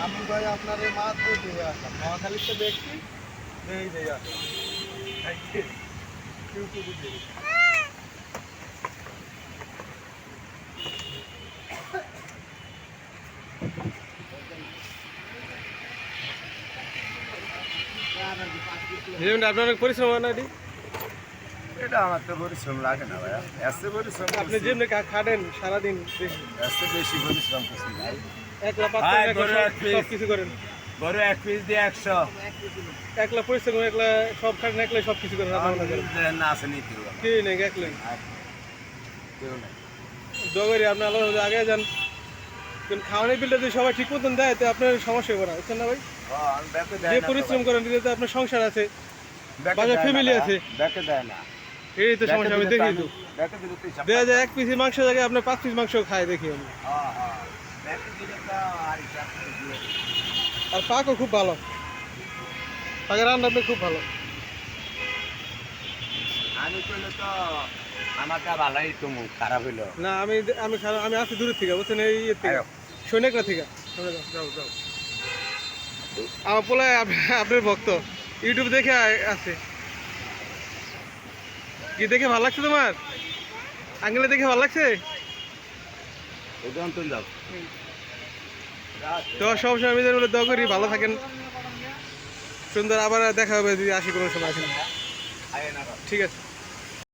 আমি ভাই আপনার এই মাত্র দিয়ে আসলাম নোয়াখালীতে দেখছি দিয়ে আসলাম ইউটিউবে দিয়ে আপনার অনেক পরিশ্রম হয় না এটি? এটা আমার তো পরিশ্রম লাগে না ভাইয়া, এসে পরিশ্রম আপনি যেমনি খাটেন সারাদিন এসে বেশি পরিশ্রম করছি ভাই। একলা পাঁচ ভাই, একলা গরু এক সব piece। কিছু করেন, গরু এক পিস দিয়ে 100 একলা পরিশ্রম একলা সব খাটেন, একলাই সব কিছু করেন, রান্না বান্না করেন, না আছে নীতি কে নেই একলাই কেউ নেই। দগরি আপনি আল্লাহ আগে যান। কিন্তু খাওয়ানোর বিলটা যদি সবাই ঠিক মতন দেয় তো আপনার সমস্যা হবে না, বুঝছেন না ভাই? আমি ব্যাকে দেয় যে না তো পরিশ্রম ভাই। করেন এতে আপনার সংসার আছে, ব্যাকে বাজার দেয় না ফ্যামিলি ভাইয়া, আছে, ব্যাকে দেয় না। এই তো ব্যাকে সমস্যা আমি দিলে তো দেখি তো ব্যাকে দিলে তো হিসাব দেখা পাই। যায় 1 পিস মাংস জায়গায় আপনার 5 পিস মাংস খায় দেখি আমি। হ্যাঁ, হ্যাঁ। ব্যাকে দিলে তো আর হিসাব করে দিয়ে দিই। আর পাকও খুব ভালো, পাকের রান্না আপনি খুব ভালো। আমি কইলে তো আমারটা ভালোই তো মুখ খারাপ হইলো। না আমি আমি আমি আছি দূরের থেকে, বুঝছেন, এই ইয়ের থেকে, আয়ো। সৈনিকরা থেকে। যাও যাও। আমার পোলায় আপনার ভক্ত, ইউটিউব দেখে আছে। কি দেখে ভালো লাগছে তোমার? আঙ্গেলে দেখে ভালো লাগছে? ওটা অন্তন যাও। তো সবসময় আমি বলে দোয়া করি ভালো থাকেন, সুন্দর। আবার দেখা হবে যদি আসি কোনো সময় আসেন। আয় না। ঠিক আছে।